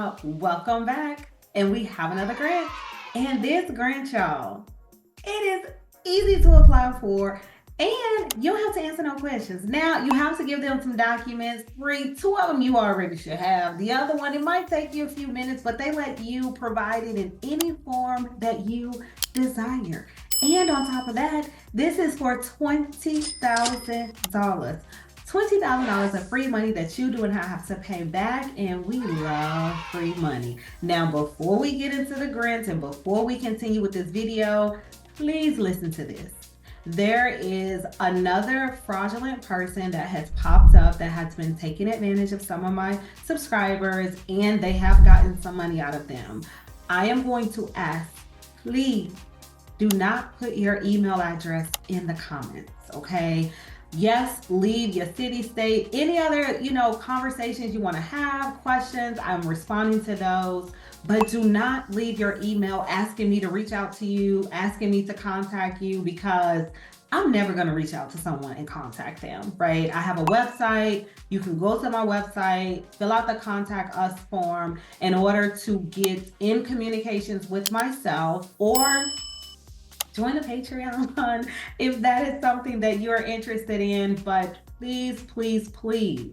y'all. Welcome back. And we have another grant. And this grant, y'all, it is easy to apply for. And you don't have to answer no questions. Now, you have to give them some documents. 3, 2 of them you already should have. The other one, it might take you a few minutes, but they let you provide it in any form that you desire. And on top of that, this is for $20,000. $20,000 of free money that you do not have to pay back, and we love free money. Now, before we get into the grants and before we continue with this video, please listen to this. There is another fraudulent person that has popped up that has been taking advantage of some of my subscribers, and they have gotten some money out of them. I am going to ask, please do not put your email address in the comments, okay? Yes, leave your city, state, any other, conversations you want to have, questions. I'm responding to those, but do not leave your email asking me to reach out to you, asking me to contact you, because I'm never going to reach out to someone and contact them, right? I have a website. You can go to my website, fill out the contact us form in order to get in communications with myself, or join the Patreon if that is something that you're interested in. But please, please, please.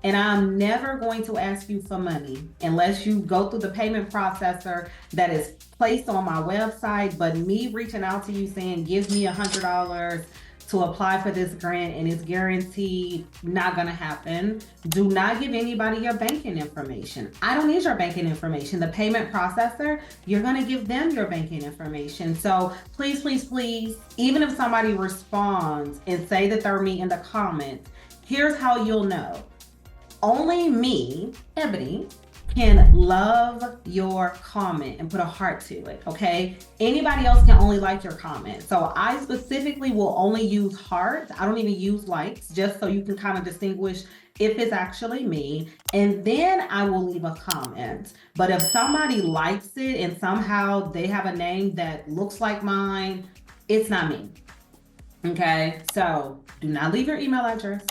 And I'm never going to ask you for money unless you go through the payment processor that is placed on my website. But me reaching out to you saying, give me $100 to apply for this grant and it's guaranteed, not gonna happen. Do not give anybody your banking information. I don't need your banking information. The payment processor, you're gonna give them your banking information. So please, please, please, even if somebody responds and say that they're me in the comments, here's how you'll know. Only me, Ebony, can love your comment and put a heart to it, okay? Anybody else can only like your comment. So I specifically will only use hearts. I don't even use likes, just so you can kind of distinguish if it's actually me. And then I will leave a comment. But if somebody likes it and somehow they have a name that looks like mine, it's not me, okay? So do not leave your email address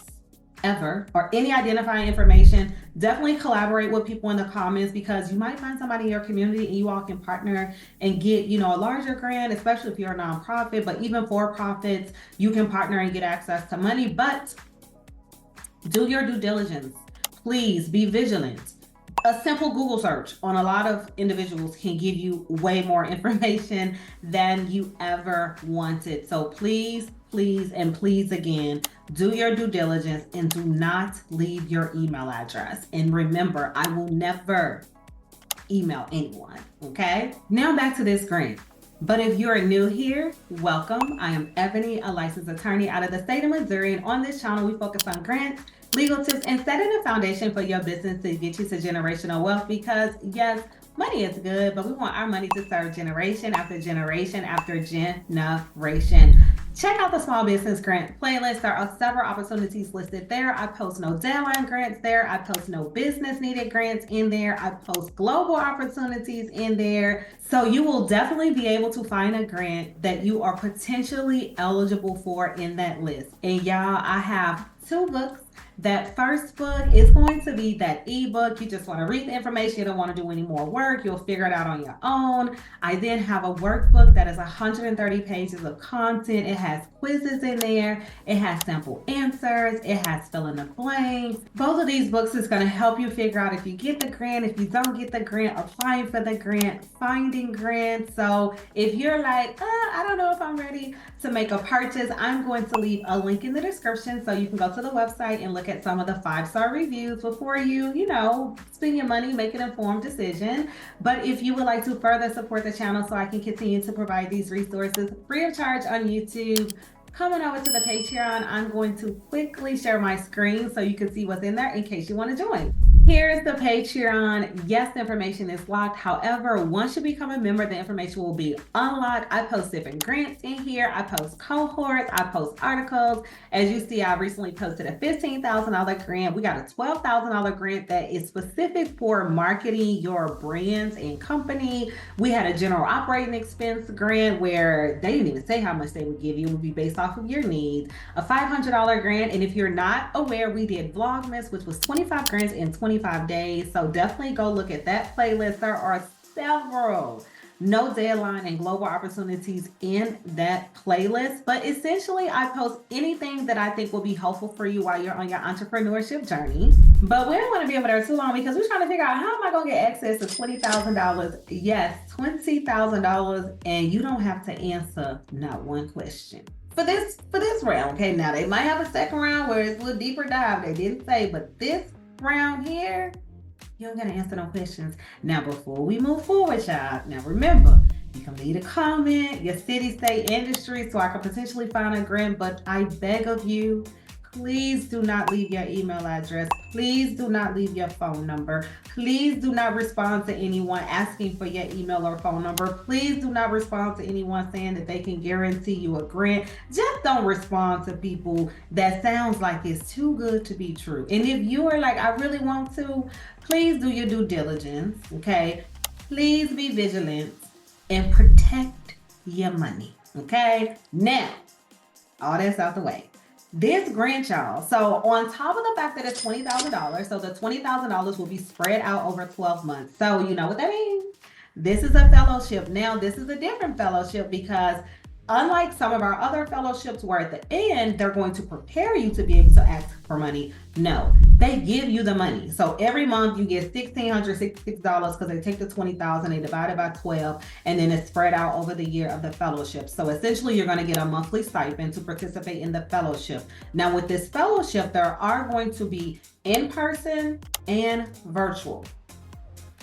ever, or any identifying information. Definitely collaborate with people in the comments, because you might find somebody in your community and you all can partner and get, a larger grant, especially if you're a nonprofit. But even for profits, you can partner and get access to money. But do your due diligence. Please be vigilant. A simple Google search on a lot of individuals can give you way more information than you ever wanted. So please, please, and please again, do your due diligence and do not leave your email address. And remember, I will never email anyone, okay? Now back to this grant. But if you're new here, welcome. I am Ebony, a licensed attorney out of the state of Missouri. And on this channel, we focus on grants, legal tips, and setting a foundation for your business to get you to generational wealth. Because yes, money is good, but we want our money to serve generation after generation after generation. Check out the small business grant playlist. There are several opportunities listed there. I post no deadline grants there. I post no business needed grants in there. I post global opportunities in there. So you will definitely be able to find a grant that you are potentially eligible for in that list. And y'all, I have 2 books. That first book is going to be that ebook. You just want to read the information. You don't want to do any more work. You'll figure it out on your own. I then have a workbook that is 130 pages of content. It has quizzes in there. It has sample answers. It has fill in the blanks. Both of these books is going to help you figure out if you get the grant, if you don't get the grant, applying for the grant, finding grants. So if you're like, I don't know if I'm ready to make a purchase, I'm going to leave a link in the description so you can go to the website and look at some of the 5-star reviews before you spend your money, make an informed decision. But if you would like to further support the channel so I can continue to provide these resources free of charge on YouTube, coming over to the Patreon, I'm going to quickly share my screen so you can see what's in there in case you want to join. Here's the Patreon. Yes, the information is locked. However, once you become a member, the information will be unlocked. I post different grants in here. I post cohorts. I post articles. As you see, I recently posted a $15,000 grant. We got a $12,000 grant that is specific for marketing your brands and company. We had a general operating expense grant where they didn't even say how much they would give you. It would be based off off of your needs, a $500 grant. And if you're not aware, we did Vlogmas, which was 25 grants in 25 days. So definitely go look at that playlist. There are several no deadline and global opportunities in that playlist. But essentially, I post anything that I think will be helpful for you while you're on your entrepreneurship journey. But we don't want to be over there too long because we're trying to figure out, how am I going to get access to $20,000? Yes, $20,000, and you don't have to answer not one question for this round. Okay, now they might have a second round where it's a little deeper dive. They didn't say, but this round here, you don't gotta answer no questions. Now, before we move forward, y'all, now remember, you can leave a comment, your city, state, industry, so I can potentially find a grant, but I beg of you, please do not leave your email address. Please do not leave your phone number. Please do not respond to anyone asking for your email or phone number. Please do not respond to anyone saying that they can guarantee you a grant. Just don't respond to people that sounds like it's too good to be true. And if you are like, I really want to, please do your due diligence, okay? Please be vigilant and protect your money, okay? Now, all that's out the way. This grant, y'all, so on top of the fact that it's $20,000, so the $20,000 will be spread out over 12 months. So you know what that means? This is a fellowship. Now, this is a different fellowship because unlike some of our other fellowships where at the end, they're going to prepare you to be able to ask for money. No, they give you the money. So every month you get $1,666 because they take the $20,000, they divide it by 12, and then it's spread out over the year of the fellowship. So essentially you're going to get a monthly stipend to participate in the fellowship. Now with this fellowship, there are going to be in-person and virtual.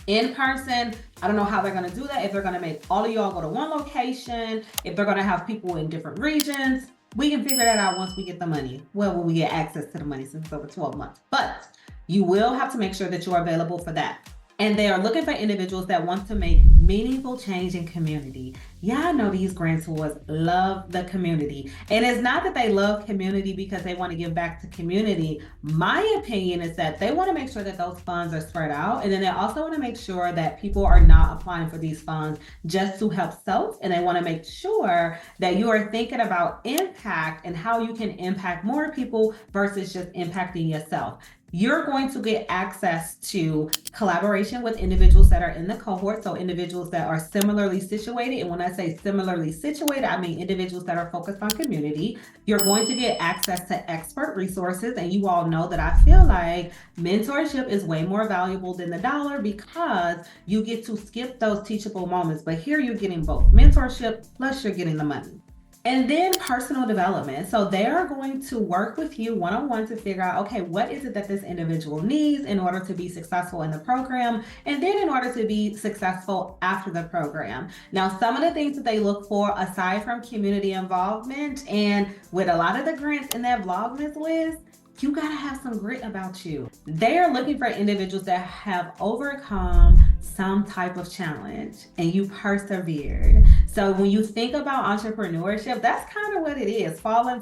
In person, I don't know how they're going to do that. If they're going to make all of y'all go to one location, if they're going to have people in different regions, we can figure that out once we get the money. Well, when we get access to the money, since it's over 12 months. But you will have to make sure that you're available for that. And they are looking for individuals that want to make meaningful change in community. Y'all know these grantees love the community. And it's not that they love community because they want to give back to community. My opinion is that they want to make sure that those funds are spread out. And then they also want to make sure that people are not applying for these funds just to help self. And they want to make sure that you are thinking about impact and how you can impact more people versus just impacting yourself. You're going to get access to collaboration with individuals that are in the cohort, so individuals that are similarly situated. And when I say similarly situated, I mean individuals that are focused on community. You're going to get access to expert resources, and you all know that I feel like mentorship is way more valuable than the dollar because you get to skip those teachable moments. But here you're getting both mentorship plus you're getting the money. And then personal development. So they are going to work with you one-on-one to figure out, okay, what is it that this individual needs in order to be successful in the program? And then in order to be successful after the program. Now, some of the things that they look for aside from community involvement, and with a lot of the grants in that Vlogmas list, you gotta have some grit about you. They are looking for individuals that have overcome some type of challenge and you persevered. So when you think about entrepreneurship, that's kind of what it is. Falling,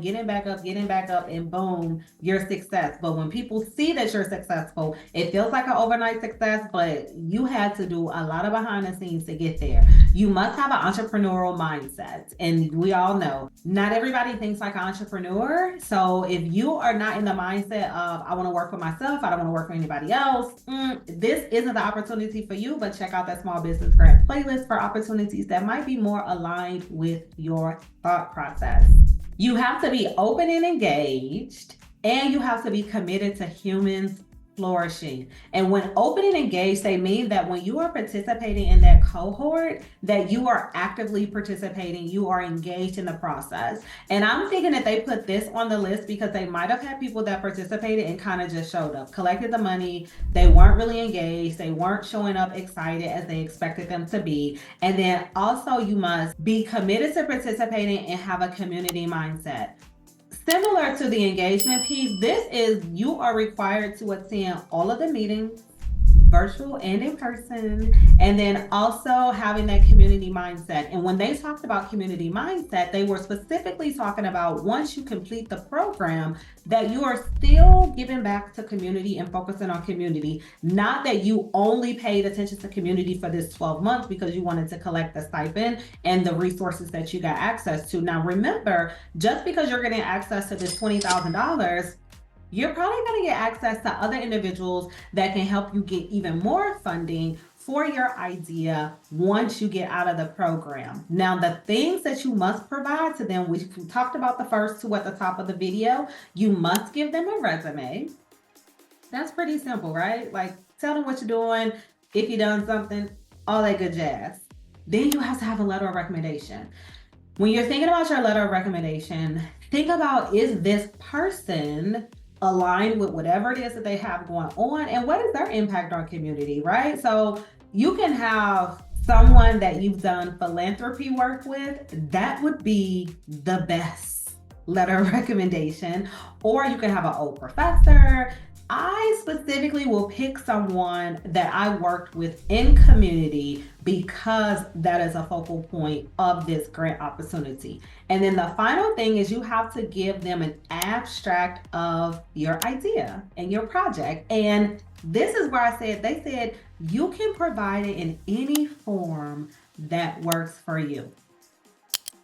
getting back up, and boom, you're success. But when people see that you're successful, it feels like an overnight success, but you had to do a lot of behind the scenes to get there. You must have an entrepreneurial mindset. And we all know, not everybody thinks like an entrepreneur. So if you are not in the mindset of, I want to work for myself, I don't want to work for anybody else, this isn't the opportunity for you. But check out that small business grant playlist for opportunities that might be more aligned with your thought process. You have to be open and engaged, and you have to be committed to humans flourishing. And when open and engaged, they mean that when you are participating in that cohort, that you are actively participating, you are engaged in the process. And I'm thinking that they put this on the list because they might have had people that participated and kind of just showed up, collected the money, they weren't really engaged, they weren't showing up excited as they expected them to be. And then also you must be committed to participating and have a community mindset. Similar to the engagement piece, this is you are required to attend all of the meetings, virtual and in person, and then also having that community mindset. And when they talked about community mindset, they were specifically talking about once you complete the program, that you are still giving back to community and focusing on community. Not that you only paid attention to community for this 12 months because you wanted to collect the stipend and the resources that you got access to. Now, remember, just because you're getting access to this $20,000, you're probably going to get access to other individuals that can help you get even more funding for your idea once you get out of the program. Now, the things that you must provide to them, which we talked about the first two at the top of the video, you must give them a resume. That's pretty simple, right? Like, tell them what you're doing, if you've done something, all that good jazz. Then you have to have a letter of recommendation. When you're thinking about your letter of recommendation, think about, is this person aligned with whatever it is that they have going on, and what is their impact on community, right? So you can have someone that you've done philanthropy work with, that would be the best letter of recommendation. Or you can have an old professor. I specifically will pick someone that I worked with in community because that is a focal point of this grant opportunity. And then the final thing is you have to give them an abstract of your idea and your project. And this is where they said you can provide it in any form that works for you.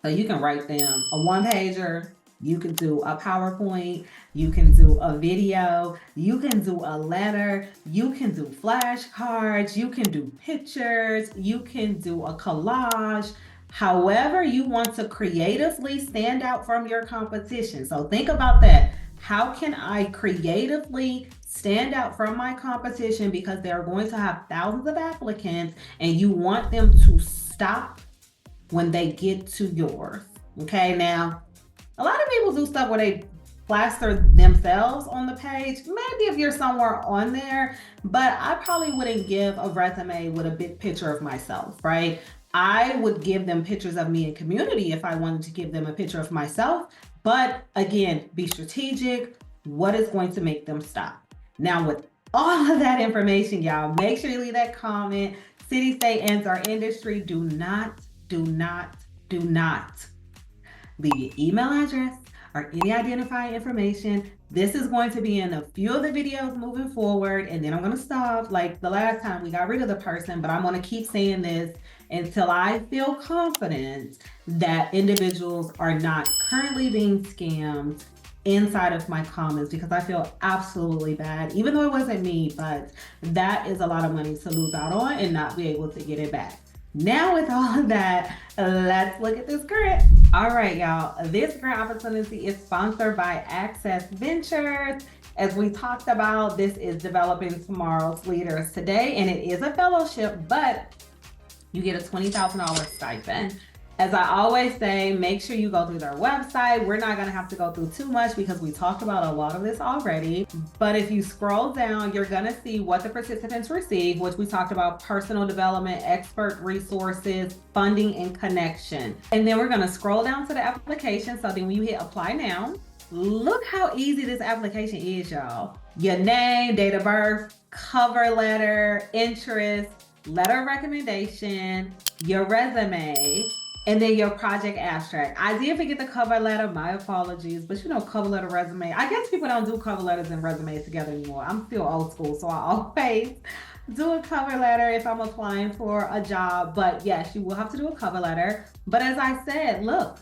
So you can write them a one-pager, you can do a PowerPoint, you can do a video, you can do a letter, you can do flashcards, you can do pictures, you can do a collage, however you want to creatively stand out from your competition. So think about that. How can I creatively stand out from my competition, because they're going to have thousands of applicants and you want them to stop when they get to yours. Okay, now, a lot of people do stuff where they plaster themselves on the page. Maybe if you're somewhere on there, but I probably wouldn't give a resume with a big picture of myself, right? I would give them pictures of me in community if I wanted to give them a picture of myself. But again, be strategic. What is going to make them stop? Now, with all of that information, y'all, make sure you leave that comment. City, state, and our industry, do not leave your email address or any identifying information. This is going to be in a few of the videos moving forward, and then I'm going to stop. Like the last time we got rid of the person, but I'm going to keep saying this until I feel confident that individuals are not currently being scammed inside of my comments, because I feel absolutely bad, even though it wasn't me, but that is a lot of money to lose out on and not be able to get it back. Now, with all of that, let's look at this grant. All right, y'all, this grant opportunity is sponsored by Access Ventures. As we talked about, this is developing tomorrow's leaders today, and it is a fellowship, but you get a $20,000 stipend. As I always say, make sure you go through their website. We're not going to have to go through too much because we talked about a lot of this already. But if you scroll down, you're going to see what the participants receive, which we talked about: personal development, expert resources, funding, and connection. And then we're going to scroll down to the application. So then when you hit apply now, look how easy this application is, y'all. Your name, date of birth, cover letter, interest, letter of recommendation, your resume, and then your project abstract. I did forget the cover letter, my apologies, but you know, cover letter, resume. I guess people don't do cover letters and resumes together anymore. I'm still old school, so I always do a cover letter if I'm applying for a job. But yes, you will have to do a cover letter. But as I said, look,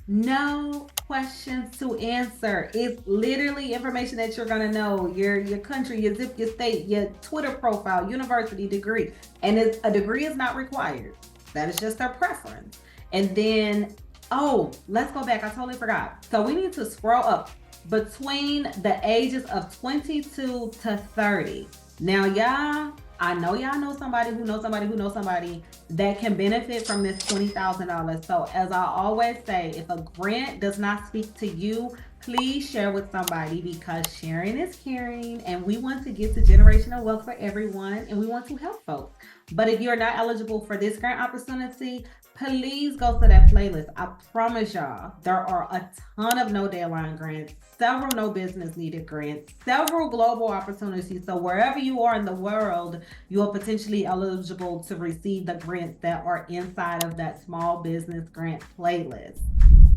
no questions to answer. It's literally information that you're gonna know: your country, your zip, your state, your Twitter profile, university, degree. And a degree is not required. That is just their preference. And then, oh, let's go back. I totally forgot. So we need to scroll up between the ages of 22 to 30. Now, y'all, I know y'all know somebody who knows somebody who knows somebody that can benefit from this $20,000. So as I always say, if a grant does not speak to you, please share with somebody because sharing is caring and we want to get to generational wealth for everyone and we want to help folks. But if you're not eligible for this grant opportunity, please go to that playlist. I promise y'all, there are a ton of no deadline grants, several no business needed grants, several global opportunities. So wherever you are in the world, you are potentially eligible to receive the grants that are inside of that small business grant playlist.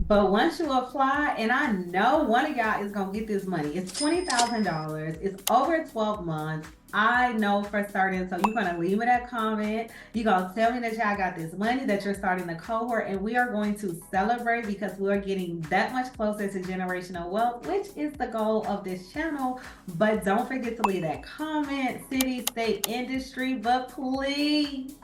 But once you apply, and I know one of y'all is gonna get this money. It's $20,000. It's over 12 months. I know for certain. So you're gonna leave me that comment. You're gonna tell me that y'all got this money, that you're starting the cohort, and we are going to celebrate because we are getting that much closer to generational wealth, which is the goal of this channel. But don't forget to leave that comment, city, state, industry, but please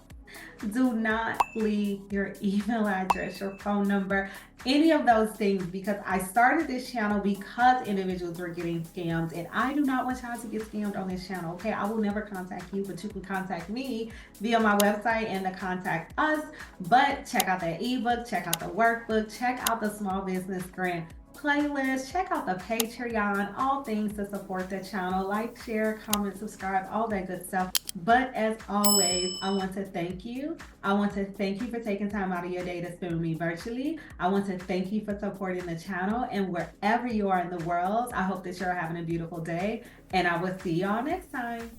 do not leave your email address, your phone number, any of those things, because I started this channel because individuals were getting scammed, and I do not want y'all to get scammed on this channel. Okay, I will never contact you, but you can contact me via my website and the contact us. But check out that ebook, check out the workbook, check out the small business grant playlist, check out the Patreon, all things to support the channel. Like, share, comment, subscribe, all that good stuff. But as always, I want to thank you. I want to thank you for taking time out of your day to spend with me virtually. I want to thank you for supporting the channel, and wherever you are in the world, I hope that you're having a beautiful day, and I will see y'all next time.